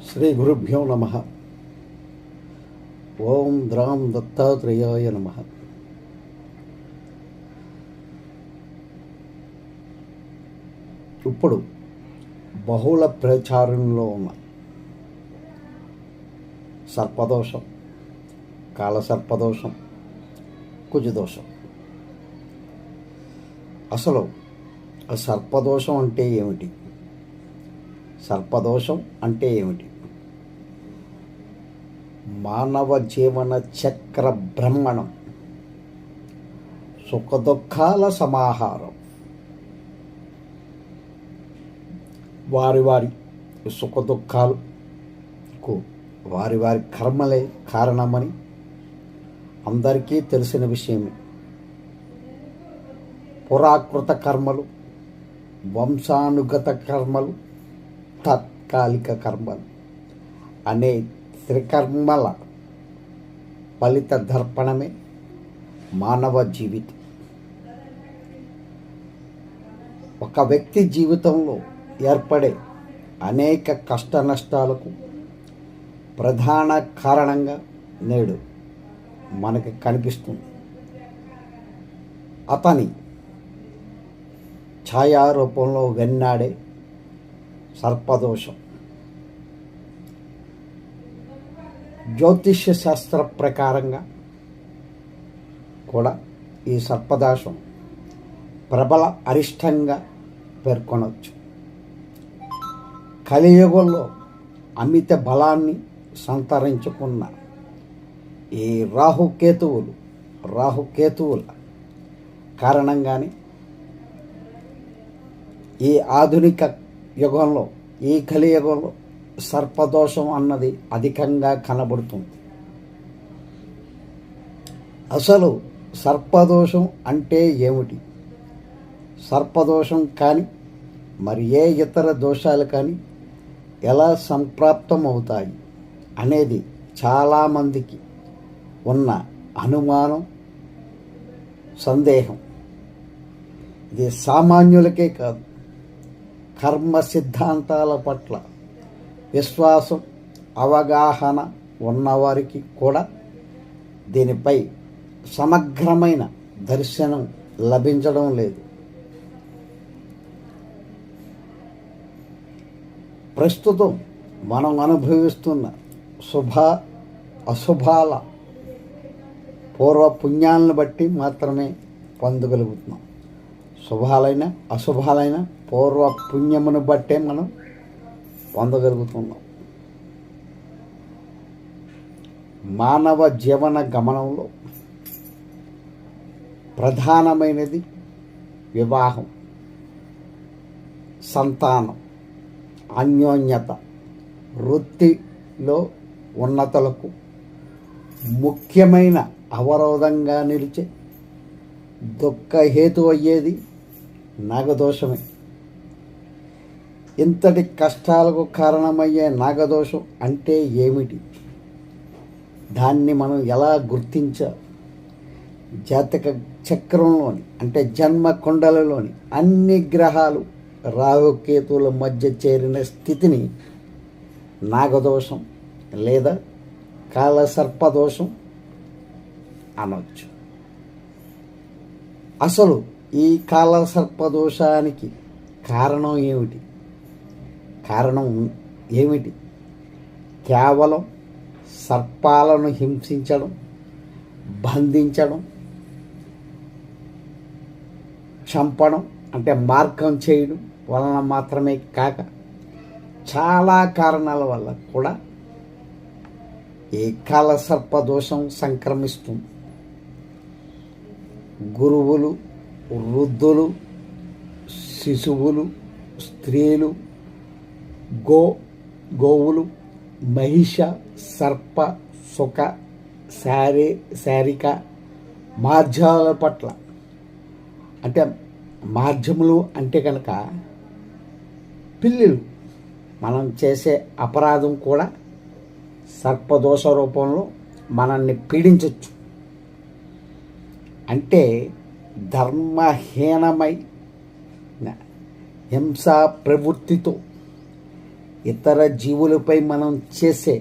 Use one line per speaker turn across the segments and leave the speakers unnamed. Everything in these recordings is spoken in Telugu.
శ్రీ గురుభ్యో నమ. ఓం ద్రాం దత్తాత్రేయాయ నమ. ఇప్పుడు బహుళ ప్రచారంలో ఉన్న సర్పదోషం, కాలసర్పదోషం, కుజదోషం. అసలు సర్పదోషం అంటే ఏమిటి? సర్పదోషం అంటే ఏమిటి? మానవ జీవన చక్ర బ్రహ్మణం, సుఖదుఖాల సమాహారం. వారి వారి సుఖదుఖాలకు వారి వారి కర్మలే కారణమని అందరికీ తెలిసిన విషయమే. పురాకృత కర్మలు, వంశానుగత కర్మలు, తాత్కాలిక కర్మలు అనే త్రికర్మల ఫలిత దర్పణమే మానవ జీవితం. ఒక వ్యక్తి జీవితంలో ఏర్పడే అనేక కష్ట నష్టాలకు ప్రధాన కారణంగా నేడు మనకి కనిపిస్తుంది అతని ఛాయారూపంలో వెన్నాడే సర్పదోషం. జ్యోతిష్య శాస్త్ర ప్రకారంగా కూడా ఈ సర్పదోషం ప్రబల అరిష్టంగా పేర్కొనవచ్చు. కలియుగంలో అమిత బలాన్ని సంతరించుకున్న ఈ రాహుకేతువుల కారణంగానే ఈ ఆధునిక యుగంలో, ఈ కలియుగంలో సర్పదోషం అన్నది అధికంగా కనబడుతుంది. అసలు సర్పదోషం అంటే ఏమిటి? సర్పదోషం కానీ మరి ఏ ఇతర దోషాలు కానీ ఎలా సంప్రాప్తం అవుతాయి అనేది చాలామందికి ఉన్న అనుమానం, సందేహం. ఇది సామాన్యులకే కాదు, కర్మ సిద్ధాంతాల పట్ల విశ్వాసం, అవగాహన ఉన్నవారికి కూడా దీనిపై సమగ్రమైన దర్శనం లభించడం లేదు. ప్రస్తుతం మనం అనుభవిస్తున్న అశుభాల పూర్వ పుణ్యాలను బట్టి మాత్రమే పొందగలుగుతున్నాం. శుభాలైన అశుభాలైన పూర్వ పుణ్యమును బట్టే మనం పొందగలుగుతున్నాం. మానవ జీవన గమనంలో ప్రధానమైనది వివాహం, సంతానం, అన్యోన్యత, వృత్తిలో ఉన్నతులకు ముఖ్యమైన అవరోధంగా నిలిచే దుఃఖహేతు అయ్యేది నాగదోషమే. ఇంతటి కష్టాలకు కారణమయ్యే నాగదోషం అంటే ఏమిటి? దాన్ని మనం ఎలా గుర్తించాలి? జాతక చక్రంలోని అంటే జన్మ కుండలలోని అన్ని గ్రహాలు రాహుకేతువుల మధ్య చేరిన స్థితిని నాగదోషం లేదా కాలసర్పదోషం అనవచ్చు. అసలు ఈ కాలసర్పదోషానికి కారణం ఏమిటి? కేవలం సర్పాలను హింసించడం, బంధించడం, చంపడం అంటే మార్గం చేయడం వలన మాత్రమే కాక చాలా కారణాల వల్ల కూడా ఈ కాలసర్పదోషం సంక్రమిస్తుంది. గురువులు, వృద్ధులు, శిశువులు, స్త్రీలు, గోవులు, మహిష, సర్ప, సుఖ, శారీక మార్జాల పట్ల అంటే మార్జములు అంటే కనుక పిల్లులు మనం చేసే అపరాధం కూడా సర్పదోష రూపంలో మనల్ని పీడించవచ్చు. అంటే ధర్మహీనమై హింసా ప్రవృత్తితో ఇతర జీవులపై మనం చేసే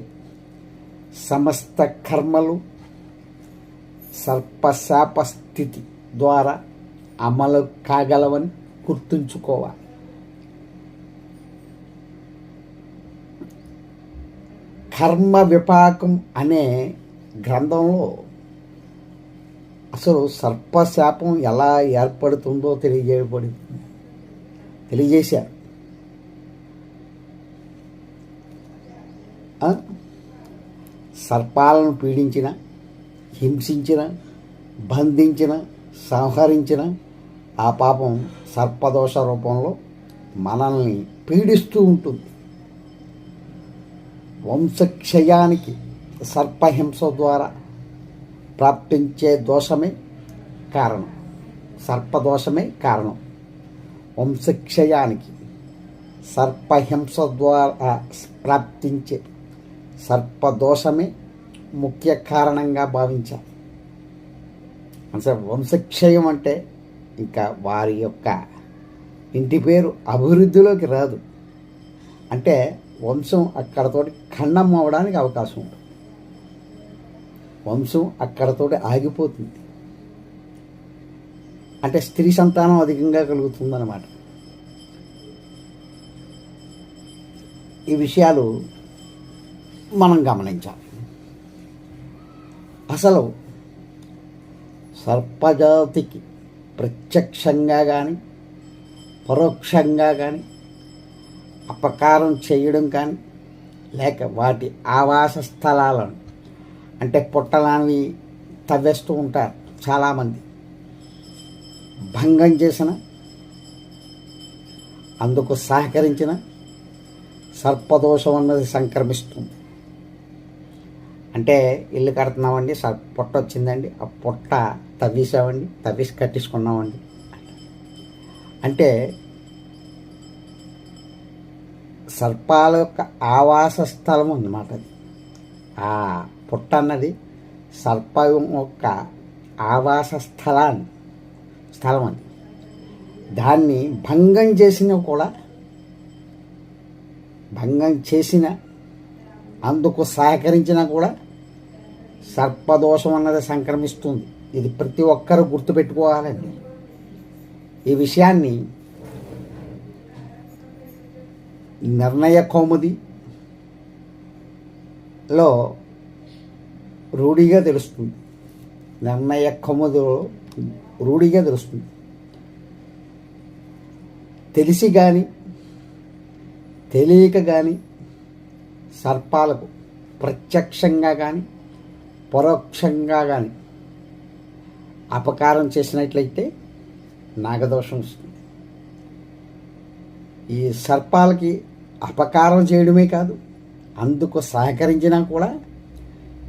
సమస్త కర్మలు సర్పశాప స్థితి ద్వారా అమలు కాగలవని గుర్తుంచుకోవాలి. కర్మ విపాకం అనే గ్రంథంలో అసలు సర్పశాపం ఎలా ఏర్పడుతుందో తెలియజేశారు. సర్పాలను పీడించిన, హింసించిన, బంధించిన, సంహరించిన ఆ పాపం సర్పదోష రూపంలో మనల్ని పీడిస్తూ ఉంటుంది. వంశక్షయానికి సర్పహింస ద్వారా ప్రాప్తించే దోషమే కారణం. సర్పదోషమే కారణం. వంశక్షయానికి సర్పహింస ద్వారా ప్రాప్తించే సర్పదోషమే ముఖ్య కారణంగా భావించాలి. అసలు వంశక్షయం అంటే ఇంకా వారి యొక్క ఇంటి పేరు అభివృద్ధిలోకి రాదు. అంటే వంశం అక్కడతోటి ఖండం అవ్వడానికి అవకాశం ఉంటుంది. వంశం అక్కడతోటి ఆగిపోతుంది. అంటే స్త్రీ సంతానం అధికంగా కలుగుతుందన్నమాట. ఈ విషయాలు మనం గమనించాలి. అసలు సర్పజాతికి ప్రత్యక్షంగా కానీ పరోక్షంగా కానీ అపకారం చేయడం కానీ లేక వాటి ఆవాస స్థలాలను అంటే పుట్టలానివి తవ్వేస్తూ ఉంటారు చాలామంది. భంగం చేసిన, అందుకు సహకరించిన సర్పదోషం అన్నది సంక్రమిస్తుంది. అంటే ఇల్లు కడుతున్నామండి, పొట్ట వచ్చిందండి, ఆ పొట్ట తవ్వేసామండి, తవ్వేసి కట్టించుకున్నామండి. అంటే సర్పాల యొక్క ఆవాస స్థలం అన్నమాట అది. ఆ పుట్ట అన్నది సర్పం యొక్క ఆవాస స్థలం అది. దాన్ని భంగం చేసిన అందుకు సహకరించినా కూడా సర్పదోషం అన్నది సంక్రమిస్తుంది. ఇది ప్రతి ఒక్కరూ గుర్తుపెట్టుకోవాలండి. ఈ విషయాన్ని నిర్ణయ కౌముదిలో రూఢిగా తెలుస్తుంది. నిర్ణయ కౌముదిలో రూఢిగా తెలుస్తుంది. తెలిసి కానీ తెలియక కానీ సర్పాలకు ప్రత్యక్షంగా కానీ పరోక్షంగా కానీ అపకారం చేసినట్లయితే నాగదోషం వస్తుంది. ఈ సర్పాలకి అపకారం చేయడమే కాదు, అందుకు సహకరించినా కూడా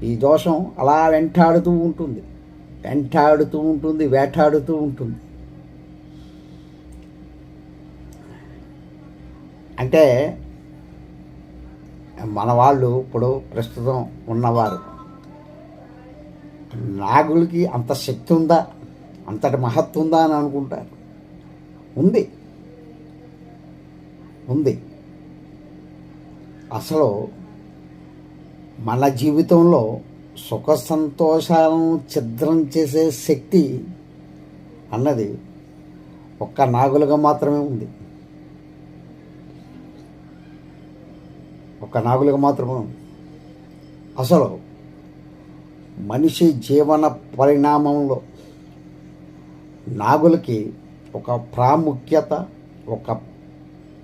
ఈ దోషం అలా వేటాడుతూ ఉంటుంది. అంటే మన వాళ్ళు ఇప్పుడు ప్రస్తుతం ఉన్నవారు నాగులకి అంత శక్తి ఉందా, అంతటి మహత్తు ఉందా అని అనుకుంటారు. ఉంది. అసలు మన జీవితంలో సుఖ సంతోషాలను ఛిద్రం చేసే శక్తి అన్నది ఒక్క నాగులుగా మాత్రమే ఉంది. అసలు మనిషి జీవన పరిణామంలో నాగులకి ఒక ప్రాముఖ్యత, ఒక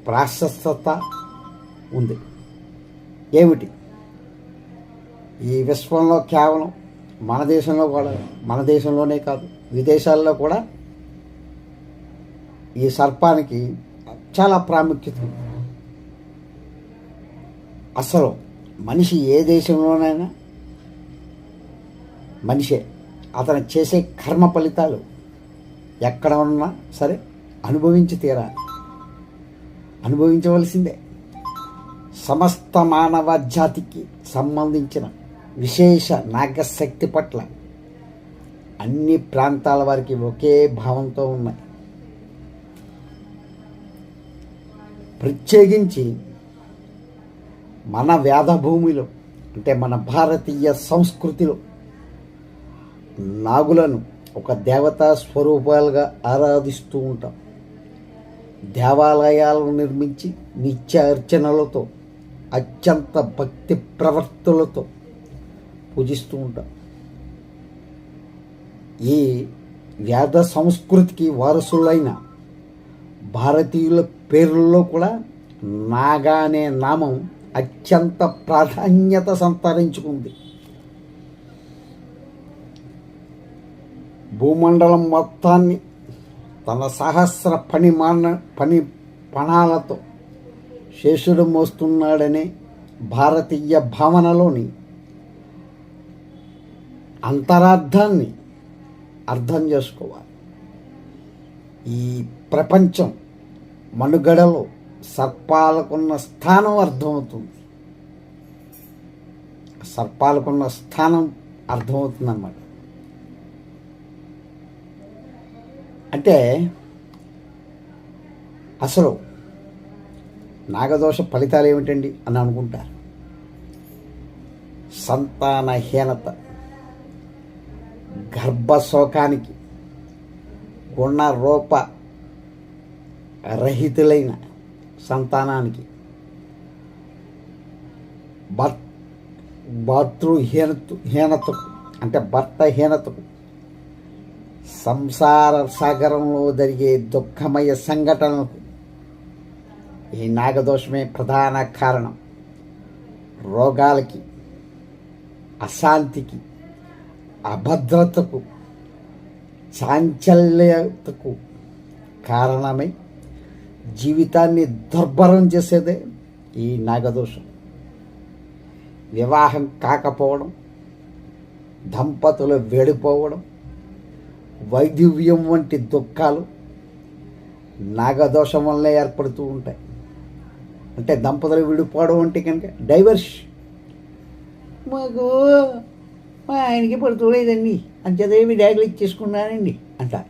ప్రాశస్తత ఉంది. ఏమిటి? ఈ విశ్వంలో కేవలం మన దేశంలోనే కాదు, విదేశాల్లో కూడా ఈ సర్పానికి చాలా ప్రాముఖ్యత ఉంది. అసలు మనిషి ఏ దేశంలోనైనా మనిషే. అతను చేసే కర్మ ఫలితాలు ఎక్కడ ఉన్నా సరే అనుభవించవలసిందే. సమస్త మానవ జాతికి సంబంధించిన విశేష నాగశక్తి పట్ల అన్ని ప్రాంతాల వారికి ఒకే భావంతో ఉన్నాయి. ప్రత్యేకించి మన వేద భూమిలో అంటే మన భారతీయ సంస్కృతిలో నాగులను ఒక దేవతా స్వరూపాలుగా ఆరాధిస్తూ ఉంటాం. దేవాలయాలను నిర్మించి నిత్య అర్చనలతో అత్యంత భక్తి ప్రవర్తులతో పూజిస్తూ ఉంటాం. ఈ వేద సంస్కృతికి వారసులైన భారతీయుల పేర్లలో కూడా నాగా అనే నామం అత్యంత ప్రాధాన్యత సంతరించుకుంది. భూమండలం మొత్తాన్ని తన సహస్ర పణాలతో శేషుడు మోస్తున్నాడనే భారతీయ భావనలోని అంతరార్థాన్ని అర్థం చేసుకోవాలి. ఈ ప్రపంచం మనుగడలో సర్పాలకున్న స్థానం అర్థమవుతుంది. సర్పాలకున్న స్థానం అర్థమవుతుందన్నమాట. అంటే అసలు నాగదోష ఫలితాలు ఏమిటండి అని అనుకుంటారు. సంతానహీనత, గర్భశోకానికి, గుణరూప రహితులైన సంతానానికి, భాతృహీనతకు అంటే భర్తహీనతకు, సంసార సాగరంలో జరిగే దుఃఖమయ సంఘటనలకు ఈ నాగదోషమే ప్రధాన కారణం. రోగాలకి, అశాంతికి, అభద్రతకు, చాంచల్యతకు కారణమై జీవితాన్ని దుర్భరం చేసేదే ఈ నాగదోషం. వివాహం కాకపోవడం, దంపతులు వేడిపోవడం, వైధవ్యం వంటి దుఃఖాలు నాగదోషం వల్లే ఏర్పడుతూ ఉంటాయి. అంటే దంపతులు విడిపోవడం అంటే కనుక డైవర్స్, మాకు మా ఆయనకి పడుకోలేదండి అని చదివి డాడీలు ఇచ్చేసుకున్నానండి అంటారు.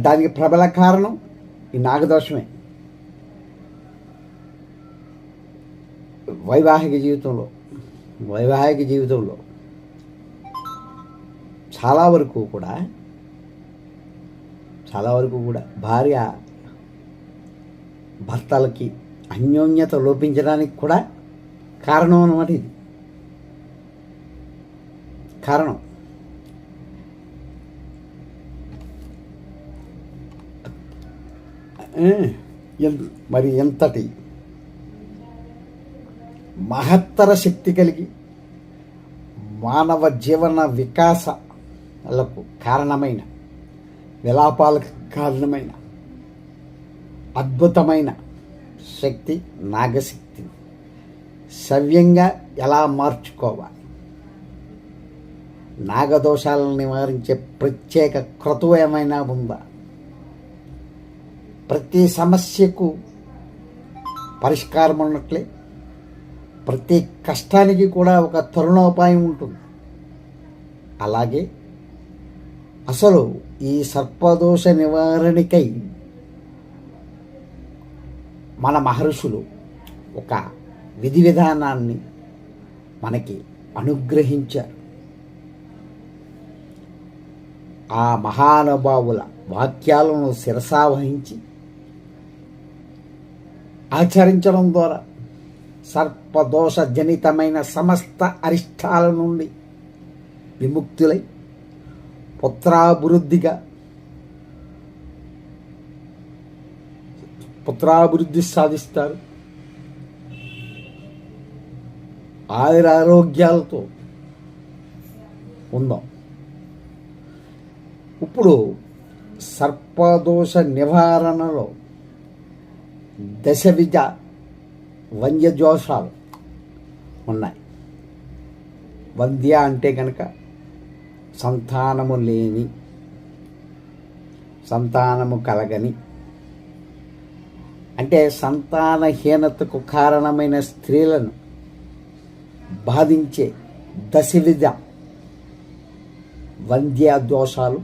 దానికి ప్రబల కారణం ఈ నాగదోషమే. వైవాహిక జీవితంలో చాలా వరకు కూడా భార్య భర్తలకి అన్యోన్యత లోపించడానికి కూడా కారణం అన్నమాట. ఇది కారణం. మరి ఎంతటి మహత్తర శక్తి కలిగి మానవ జీవన వికాసాలకు కారణమైన, విలాపాలకు కారణమైన అద్భుతమైన శక్తి నాగశక్తి సవ్యంగా ఎలా మార్చుకోవాలి, నాగదోషాలను నివారించే ప్రత్యేక క్రతువు ఏమైనా ఉందా, ప్రతి సమస్యకు పరిష్కారం ఉన్నట్లే ప్రతి కష్టానికి కూడా ఒక తరుణోపాయం ఉంటుంది. అలాగే అసలు ఈ సర్పదోష నివారణకై మన మహర్షులు ఒక విధి విధానాన్ని మనకి అనుగ్రహించారు. ఆ మహానుభావుల వాక్యాలను శిరసావహించి ఆచరించడం ద్వారా సర్పదోష జనితమైన సమస్త అరిష్టాల నుండి విముక్తులై పుత్రాభివృద్ధి సాధిస్తారు. ఆయురారోగ్యాలతో ఉందాం. ఇప్పుడు సర్పదోష నివారణలో దశవిధ వంద్యదోషాలు ఉన్నాయి. వంద్య అంటే కనుక సంతానము లేని, సంతానము కలగని, అంటే సంతానహీనతకు కారణమైన స్త్రీలను బాధించే దశవిధ వంద్య దోషాలు.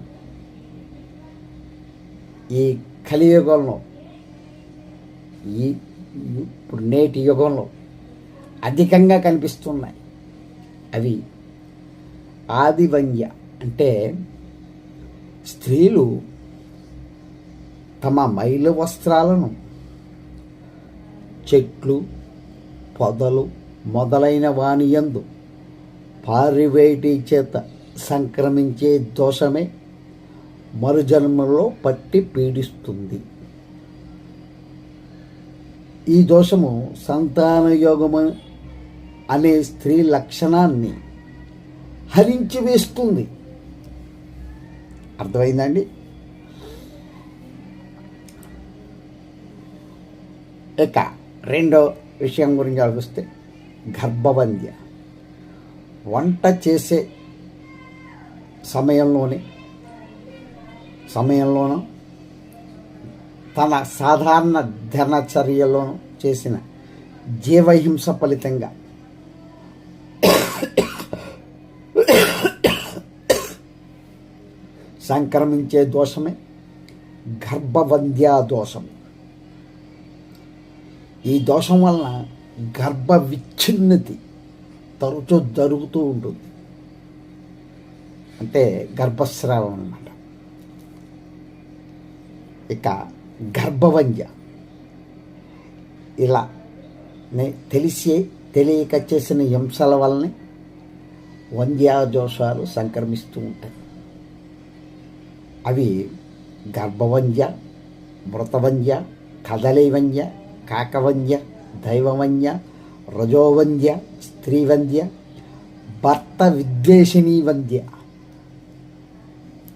ఈ కలియుగంలో ఈ ఇప్పుడు నేటి యుగంలో అధికంగా కనిపిస్తున్నాయి. అవి ఆదివంద్య అంటే స్త్రీలు తమ మైలు వస్త్రాలను చెట్లు, పొదలు మొదలైన వానియందు పారివేటి చేత సంక్రమించే దోషమే మరుజన్మలో పట్టి పీడిస్తుంది. ఈ దోషము సంతానయోగము అనే స్త్రీ లక్షణాన్ని హరించి వేస్తుంది. అర్థమైందండి? ఇక రెండో విషయం గురించి ఆలోచిస్తే గర్భవంద్య. వంట చేసే సమయంలోనూ తన సాధారణ దినచర్యలోనూ చేసిన జీవహింస ఫలితంగా సంక్రమించే దోషమే గర్భవంద్యా దోషం. ఈ దోషం వలన గర్భ విచ్ఛిన్నతి తరచూ జరుగుతూ ఉంటుంది. అంటే గర్భస్రావం అన్నమాట. ఇక గర్భవంద్య ఇలా తెలియక చేసిన హింసల వల్లనే వంద్యా దోషాలు సంక్రమిస్తూ ఉంటాయి. అవి గర్భవంద్య, మృతవంద్య, కదలీవంద్య, కాకవంద్య, దైవవంద్య, రజోవంద్య, స్త్రీవంద్య, భర్త విద్వేషిణీ వంద్య.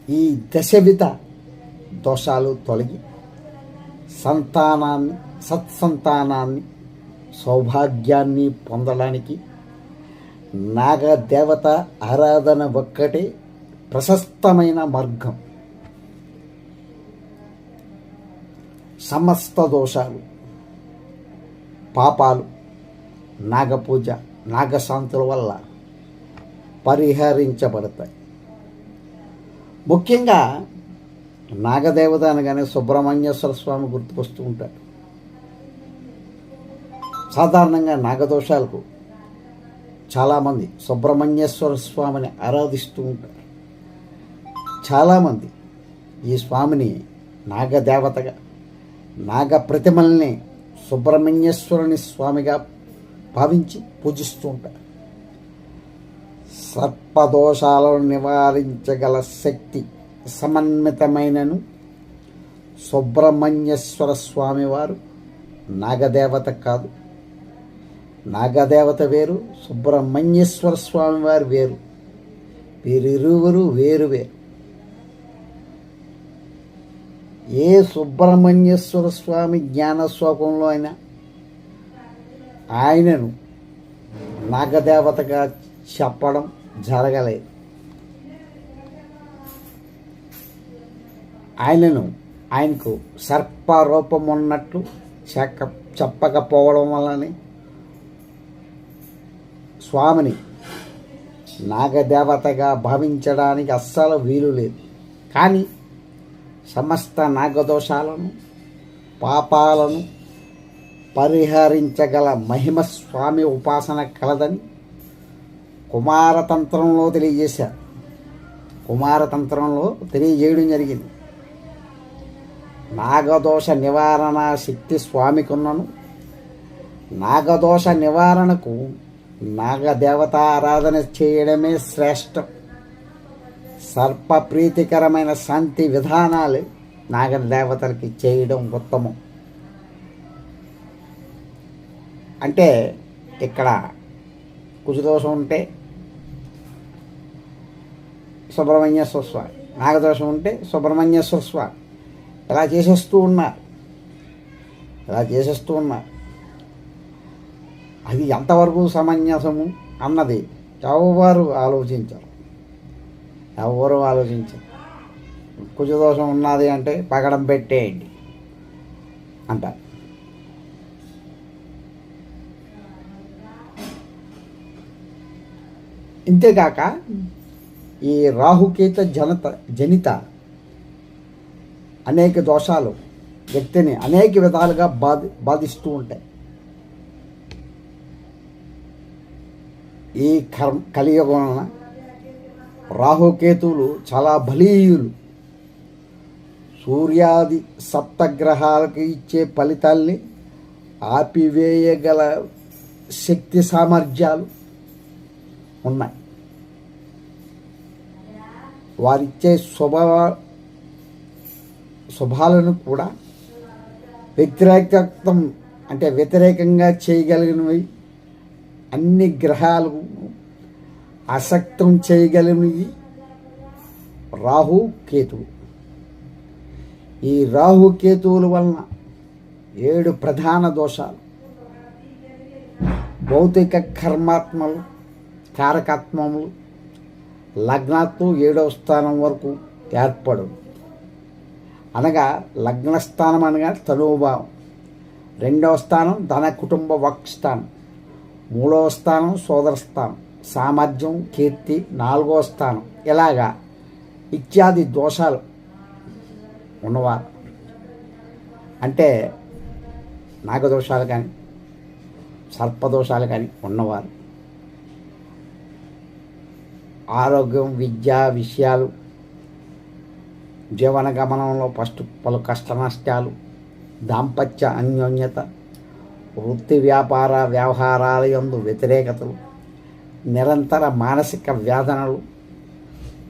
ఈ దశవిధ దోషాలు తొలగి సత్సంతానాన్ని సౌభాగ్యాన్ని పొందడానికి నాగదేవత ఆరాధన ఒక్కటే ప్రశస్తమైన మార్గం. సమస్త దోషాలు, పాపాలు నాగపూజ, నాగశాంతుల వల్ల పరిహరించబడతాయి. ముఖ్యంగా నాగదేవత అనగానే సుబ్రహ్మణ్యేశ్వర స్వామి గుర్తుకొస్తూ ఉంటాడు. సాధారణంగా నాగదోషాలకు చాలామంది సుబ్రహ్మణ్యేశ్వర స్వామిని ఆరాధిస్తూ ఉంటారు. చాలామంది ఈ స్వామిని నాగదేవతగా, నాగ ప్రతిమల్ని సుబ్రహ్మణ్యేశ్వరుని స్వామిగా భావించి పూజిస్తూ ఉంటారు. సర్పదోషాలను నివారించగల శక్తి సమన్వితమైనను సుబ్రహ్మణ్యేశ్వర స్వామి వారు నాగదేవత కాదు. నాగదేవత వేరు, సుబ్రహ్మణ్యేశ్వర స్వామి వారు వేరు. వీరిరువురు వేరు వేరు. ఏ సుబ్రహ్మణ్యేశ్వర స్వామి జ్ఞానశ్లోకంలో అయినా ఆయనను నాగదేవతగా చెప్పడం జరగలేదు. ఆయనకు సర్పరూపం ఉన్నట్లు చెప్పకపోవడం వల్లనే స్వామిని నాగదేవతగా భావించడానికి అస్సలు వీలు లేదు. కానీ సమస్త నాగదోషాలను, పాపాలను పరిహరించగల మహిమ స్వామి ఉపాసన కలదని కుమారతంత్రంలో తెలియజేశారు. కుమారతంత్రంలో తెలియజేయడం జరిగింది. నాగదోష నివారణ శక్తి స్వామికి ఉన్నను. నాగదోష నివారణకు నాగదేవత ఆరాధన చేయడమే శ్రేష్టం. సర్ప ప్రీతికరమైన శాంతి విధానాలు నాగదేవతలకి చేయడం ఉత్తమం. అంటే ఇక్కడ కుజదోషం ఉంటే సుబ్రహ్మణ్యేశ్వర స్వామి, నాగదోషం ఉంటే సుబ్రహ్మణ్యేశ్వర స్వామి ఇలా చేసేస్తూ ఉన్నారు. అది ఎంతవరకు సమంజసము అన్నది ఎవరు ఆలోచించారు. కుజదోషం ఉన్నది అంటే పగడం పెట్టేయండి అంటారు. ఇంతేకాక ఈ రాహుకేత జనిత అనేక దోషాలు వ్యక్తిని అనేక విధాలుగా బాధిస్తూ ఉంటాయి. ఈ కలియుగంలో రాహుకేతువులు చాలా బలీయులు. సూర్యాది సప్తగ్రహాలకు ఇచ్చే ఫలితాల్ని ఆపివేయగల శక్తి సామర్థ్యాలు ఉన్నాయి. వారిచ్చే శుభాలను కూడా వ్యతిరేకంగా చేయగలిగినవి. అన్ని గ్రహాలు అసక్తం చేయగలిగినవి రాహు కేతువు. ఈ రాహుకేతువుల వలన 7 ప్రధాన దోషాలు, భౌతిక కర్మాత్మలు, కారకాత్మములు లగ్నాత్తు 7వ స్థానం వరకు ఏర్పడు. అనగా లగ్నస్థానం అనగా తనుభావం, 2వ స్థానం ధన కుటుంబ వక్స్థానం, 3వ స్థానం సోదర స్థానం, సామర్థ్యం కీర్తి 4వ స్థానం. ఇలాగా ఇత్యాది దోషాలు ఉన్నవారు, అంటే నాగదోషాలు కానీ సర్పదోషాలు కానీ ఉన్నవారు ఆరోగ్యం, విద్యా విషయాలు, జీవన గమనంలో పలు కష్ట నష్టాలు, దాంపత్య అన్యోన్యత, వృత్తి వ్యాపార వ్యవహారాల యందు వ్యతిరేకతలు, నిరంతర మానసిక వేదనలు,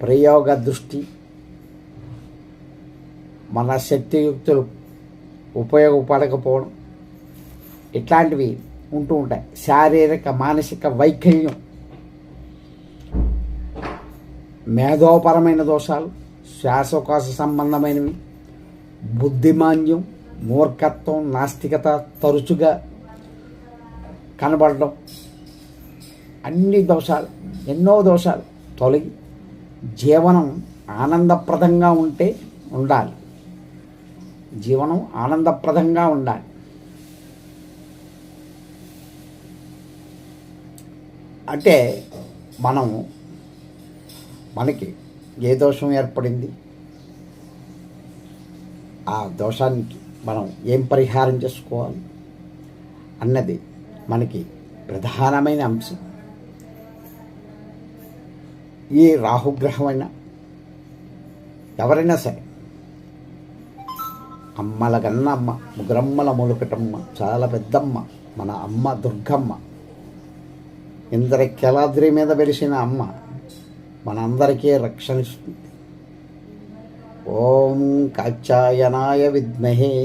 ప్రయోగ దృష్టి, మన శక్తియుక్తులు ఉపయోగపడకపోవడం ఇట్లాంటివి ఉంటూ ఉంటాయి. శారీరక మానసిక వైకల్యం, మేధోపరమైన దోషాలు, శ్వాసకోశ సంబంధమైనవి, బుద్ధిమాంద్యం, మూర్ఖత్వం, నాస్తికత తరచుగా కనబడడం, అన్ని దోషాలు, ఎన్నో దోషాలు తొలగి జీవనం ఆనందప్రదంగా ఉండాలి. జీవనం ఆనందప్రదంగా ఉండాలి. అంటే మనకి ఏ దోషం ఏర్పడింది, ఆ దోషానికి మనం ఏం పరిహారం చేసుకోవాలి అన్నది మనకి ప్రధానమైన అంశం. ఈ రాహుగ్రహమైన ఎవరైనా సరే, అమ్మల కన్నా అమ్మ, ముగ్గురమ్మల మూలకటమ్మ, చాలా పెద్దమ్మ మన అమ్మ దుర్గమ్మ, ఇంద్రకీలాద్రి మీద వెలిసిన అమ్మ మనందరికీ రక్షణిస్తుంది. ఓం కాత్యాయనాయ విద్మహే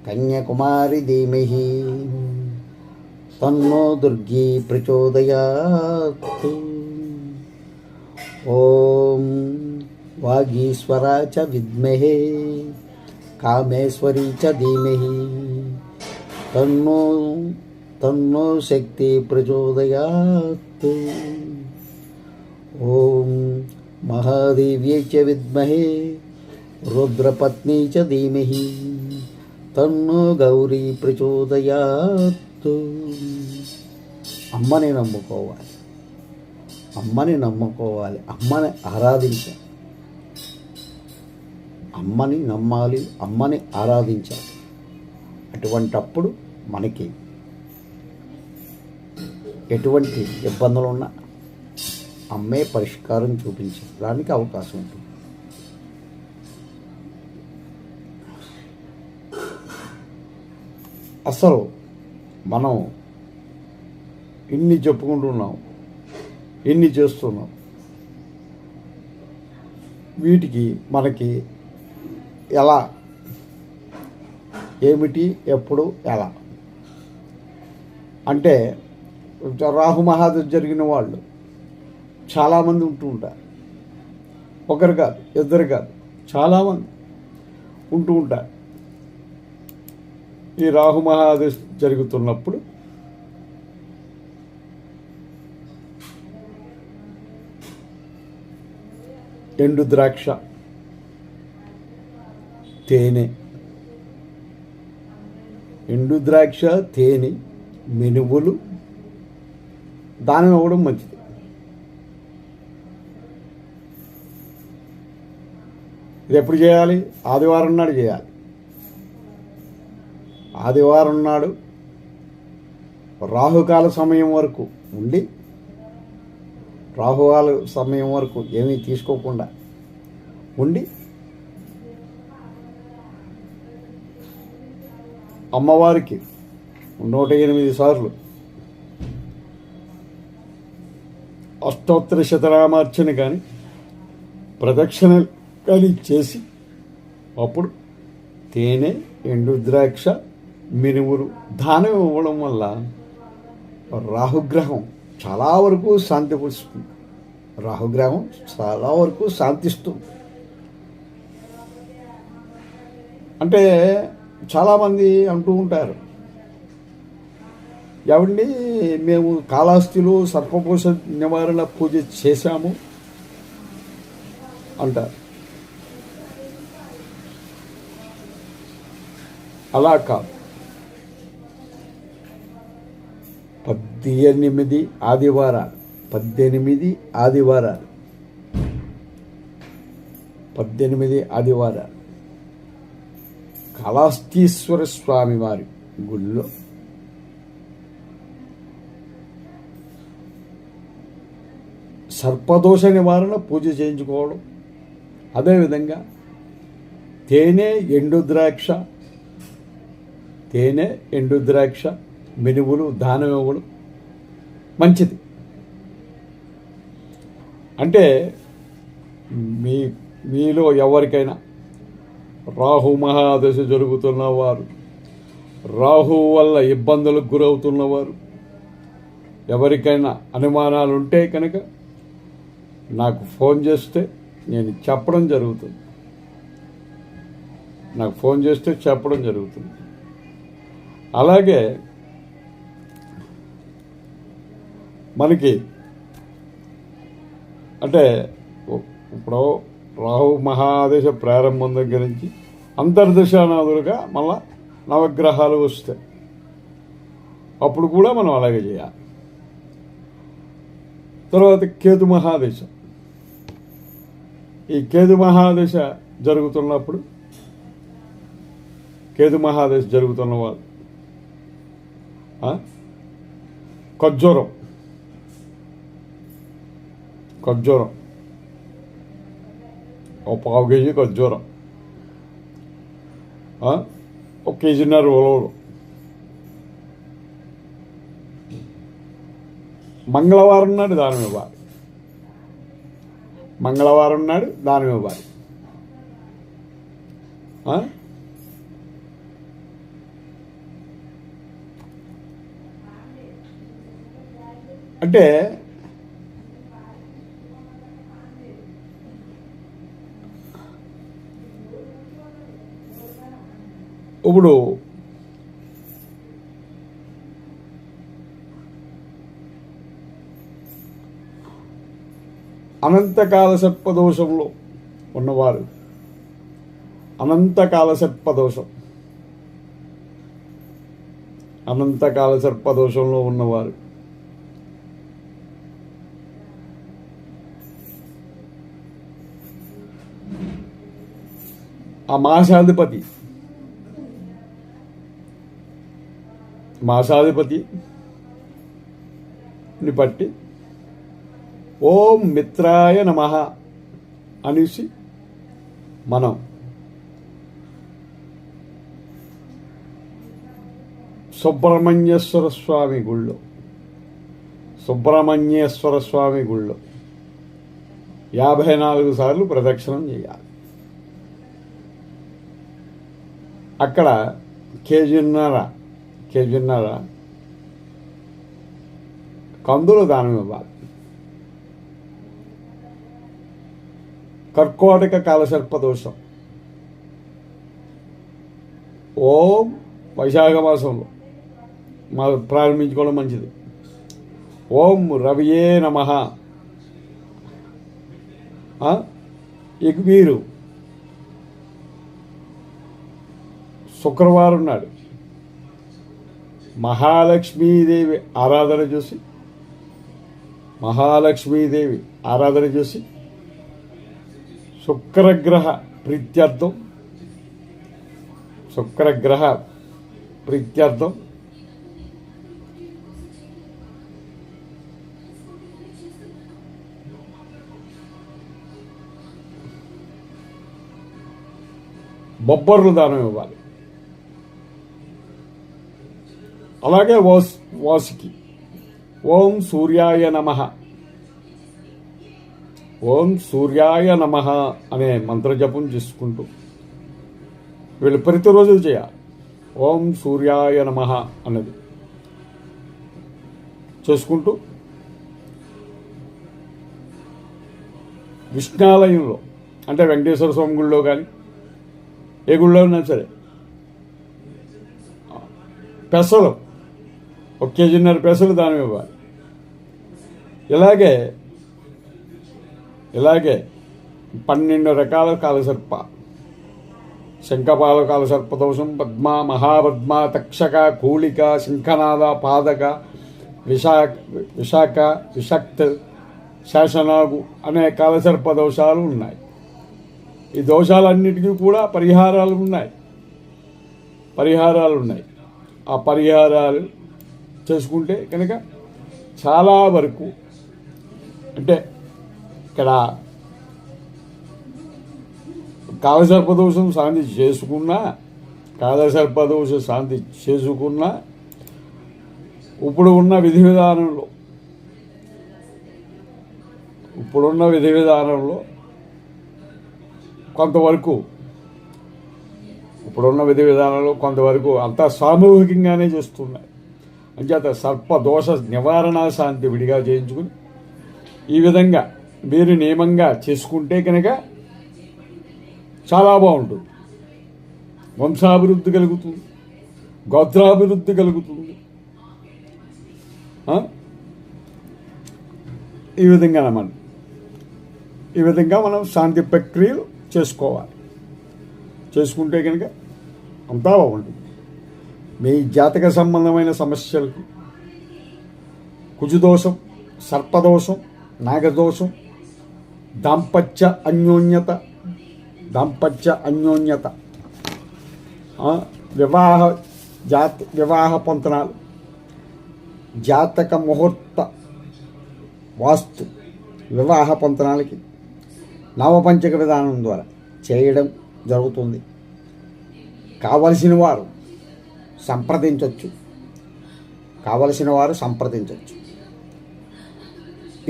కన్యాకుమారి ధీమహి తన్నో దుర్గి ప్రచోదయాత్. ఓం వాగీశ్వరా చ విద్మహే కామేశ్వరీ చ ధీమహి తన్నో శక్తి ప్రచోదయాత్. ఓం మహాదేవ్యై చ విద్మహే రుద్రపత్ని చ ధీమహి తన్నో గౌరీ ప్రచోదయాత్. అమ్మని నమ్ముకోవాలి, అమ్మని ఆరాధించాలి, అమ్మని నమ్మాలి, అమ్మని ఆరాధించాలి. అటువంటప్పుడు మనకి ఎటువంటి ఇబ్బందులు ఉన్నా అమ్మే పరిష్కారం చూపించడానికి అవకాశం ఉంటుంది. అసలు మనం ఇన్ని చెప్పుకుంటున్నాం, ఇన్ని చేస్తున్నాం, వీటికి మనకి ఎలా, ఏమిటి, ఎప్పుడు, ఎలా అంటే రాహు మహాదశ జరిగిన వాళ్ళు చాలామంది ఉంటూ ఉంటారు. ఒకరు కాదు, ఇద్దరు కాదు, చాలామంది ఉంటూ ఉంటారు. ఈ రాహు మహాదశ జరుగుతున్నప్పుడు ఎండు ద్రాక్ష, తేనె, ఎండు ద్రాక్ష, తేనె, మినువులు దానం ఇవ్వడం మంచిది. ఇది ఎప్పుడు చేయాలి? ఆదివారం నాడు చేయాలి. ఆదివారం నాడు రాహుకాల సమయం వరకు ఉండి, రాహుకాల సమయం వరకు ఏమీ తీసుకోకుండా ఉండి అమ్మవారికి 108 సార్లు అష్టోత్తర శతనామార్చన కానీ ప్రదక్షిణ కానీ చేసి అప్పుడు తేనె, ఎండు ద్రాక్ష, మినుములు దానం ఇవ్వడం వల్ల రాహుగ్రహం చాలా వరకు శాంతిపరుస్తుంది. రాహుగ్రహం చాలా వరకు శాంతిస్తుంది. అంటే చాలామంది అంటూ ఉంటారు, ఏమండి మేము కాళహస్తిలో సర్పకోశ నివారణ పూజ చేశాము అంటారు. అలా కాదు. 18 ఆదివారాలు 18 ఆదివారాలు కాళహస్తీశ్వర స్వామి వారి గుళ్ళో సర్పదోష నివారణ పూజ చేయించుకోవడం, అదేవిధంగా తేనె ఎండు ద్రాక్ష మినుములు దానం ఇవ్వడం మంచిది. అంటే మీలో ఎవరికైనా రాహు మహాదశ జరుగుతున్నవారు, రాహు వల్ల ఇబ్బందులకు గురవుతున్నవారు, ఎవరికైనా అనుమానాలు ఉంటే కనుక నాకు ఫోన్ చేస్తే నేను చెప్పడం జరుగుతుంది. అలాగే మనకి అంటే ఇప్పుడు రాహు మహాదశ ప్రారంభం దగ్గర నుంచి అంతర్దశానాదులుగా మళ్ళా నవగ్రహాలు వస్తాయి. అప్పుడు కూడా మనం అలాగే చేయాలి. తర్వాత కేతు మహాదశ. ఈ కేతు మహాదశ జరుగుతున్నప్పుడు వాళ్ళు ఖర్జూరం ఒక 1/2 కేజీ ఖర్జూరం, 1 కేజీన్నర ఉలవలు, మంగళవారం నాడు దానం ఇవ్వాలి. అంటే ఇప్పుడు అనంతకాల సర్పదోషంలో ఉన్నవారు, అనంతకాల సర్పదోషంలో ఉన్నవారు ఆ మాసాధిపతిని పట్టి ఓం మిత్రాయ నమః అనేసి మనం సుబ్రహ్మణ్యేశ్వర స్వామి గుళ్ళో 54 సార్లు ప్రదక్షిణం చేయాలి. అక్కడ కేజీన్నర కందులు దానం ఇవ్వాలి. కర్కోటక కాలసర్పదోషం ఓం వైశాఖ మాసంలో ప్రారంభించుకోవడం మంచిది. ఓం రవియే నమః. ఇక మీరు శుక్రవారం నాడు మహాలక్ష్మీదేవి ఆరాధన చేసి శుక్రగ్రహ ప్రీత్యర్థం శుక్రగ్రహ
ప్రీత్యర్థం బొబ్బర్లు దానం ఇవ్వాలి. అలాగే వాసుకి ఓం సూర్యాయ నమః, ఓం సూర్యాయ నమః అనే మంత్రజపం చేసుకుంటూ వీళ్ళు ప్రతిరోజు చేయాలి. ఓం సూర్యాయ నమః అన్నది చేసుకుంటూ విష్ణాలయంలో అంటే వెంకటేశ్వర స్వామి గుళ్ళో కానీ ఏ గుళ్ళో ఉన్నా సరే పెసలు 1.5 కేజీన్నర పెసలు దానం ఇవ్వాలి. ఇలాగే 12 రకాల కాలసర్ప, శంఖపాల కాలసర్పదోషం, పద్మ, మహాపద్మ, తక్షక, కూళిక, శంఖనాద, పాదక, విశాఖ, విషక్త్, శాసనాగు అనే కాలసర్ప దోషాలు ఉన్నాయి. ఈ దోషాలన్నిటికీ కూడా పరిహారాలు ఉన్నాయి. ఆ పరిహారాలు చేసుకుంటే కనుక చాలా వరకు అంటే ఇక్కడ కాలసర్పదోషం శాంతి చేసుకున్నా ఇప్పుడు ఉన్న విధి విధానంలో కొంతవరకు అంతా సామూహికంగానే చేస్తున్నాయి. అంచేత సర్పదోష నివారణ శాంతి విడిగా చేయించుకుని ఈ విధంగా మీరు నియమంగా చేసుకుంటే కనుక చాలా బాగుంటుంది. వంశాభివృద్ధి కలుగుతుంది, గోత్రాభివృద్ధి కలుగుతుంది. ఈ విధంగా మనం శాంతి ప్రక్రియలు చేసుకోవాలి. చేసుకుంటే కనుక అంతా బాగుంటుంది. మీ జాతక సంబంధమైన సమస్యలకు కుజుదోషం, సర్పదోషం, నాగదోషం, దాంపత్య అన్యోన్యత, వివాహ పొంతనాలు, జాతక ముహూర్త వాస్తు వివాహ పొంతనాలకి నవపంచక విధానం ద్వారా చేయడం జరుగుతుంది. కావలసిన వారు సంప్రదించవచ్చు.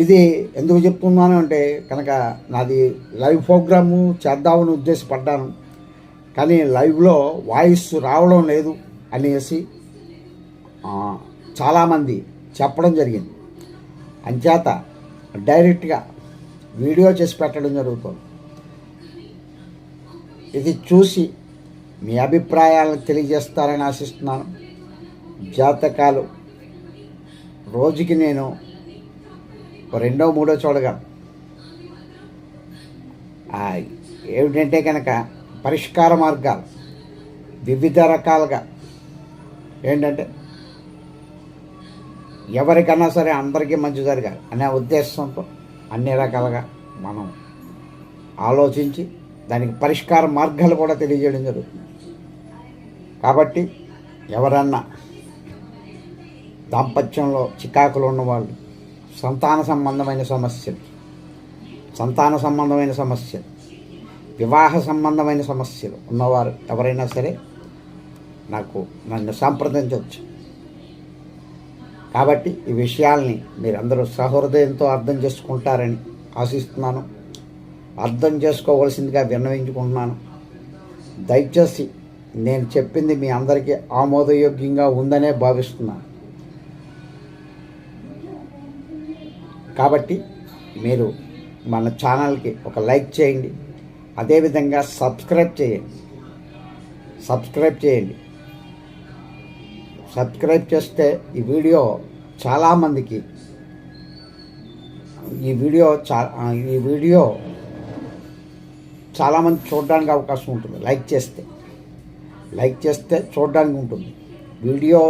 ఇది ఎందుకు చెప్తున్నాను అంటే కనుక నాది లైవ్ ప్రోగ్రాము చేద్దామని ఉద్దేశపడ్డాను, కానీ లైవ్లో వాయిస్ రావడం లేదు అనేసి చాలామంది చెప్పడం జరిగింది. అంచేత డైరెక్ట్గా వీడియో చేసి పెట్టడం జరుగుతుంది. ఇది చూసి మీ అభిప్రాయాలను తెలియజేస్తారని ఆశిస్తున్నాను. జాతకాలు రోజుకి నేను 2-3 చూడగలను. ఏమిటంటే కనుక పరిష్కార మార్గాలు వివిధ రకాలుగా ఏంటంటే ఎవరికన్నా సరే అందరికీ మంచి జరగాలి అనే ఉద్దేశంతో అన్ని రకాలుగా మనం ఆలోచించి దానికి పరిష్కార మార్గాలు కూడా తెలియజేయడం జరుగుతుంది. కాబట్టి ఎవరన్నా దాంపత్యంలో చికాకులు ఉన్నవాళ్ళు, సంతాన సంబంధమైన సమస్యలు, వివాహ సంబంధమైన సమస్యలు ఉన్నవారు ఎవరైనా సరే నన్ను సంప్రదించవచ్చు. కాబట్టి ఈ విషయాల్ని మీరందరూ సహృదయంతో అర్థం చేసుకుంటారని ఆశిస్తున్నాను. అర్థం చేసుకోవలసిందిగా విన్నవించుకుంటున్నాను. దయచేసి నేను చెప్పింది మీ అందరికీ ఆమోదయోగ్యంగా ఉందనే భావిస్తున్నాను. కాబట్టి మీరు మన ఛానల్కి ఒక లైక్ చేయండి, అదేవిధంగా సబ్స్క్రైబ్ చేయండి. సబ్స్క్రైబ్ చేస్తే ఈ వీడియో చాలామందికి చాలామంది చూడడానికి అవకాశం ఉంటుంది. లైక్ చేస్తే చూడడానికి ఉంటుంది. వీడియో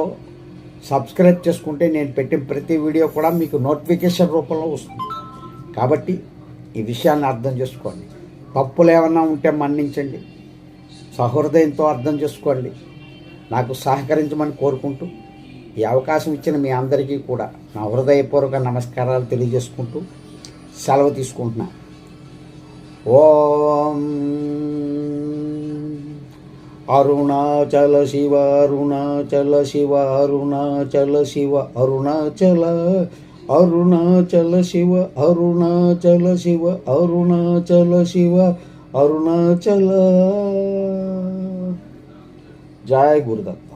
సబ్స్క్రైబ్ చేసుకుంటే నేను పెట్టిన ప్రతి వీడియో కూడా మీకు నోటిఫికేషన్ రూపంలో వస్తుంది. కాబట్టి ఈ విషయాన్ని అర్థం చేసుకోండి. తప్పులు ఏమన్నా ఉంటే మన్నించండి, సహృదయంతో అర్థం చేసుకోండి. నాకు సహకరించమని కోరుకుంటూ ఈ అవకాశం ఇచ్చిన మీ అందరికీ కూడా నా హృదయపూర్వక నమస్కారాలు తెలియజేసుకుంటూ సెలవు తీసుకుంటున్నా. ఓం అరుణాచల శివ అరుణాచల శివ అరుణాచల శివ అరుణాచల అరుణాచల శివ అరుణాచల శివ అరుణాచల శివ అరుణాచల. జై గురుదత్.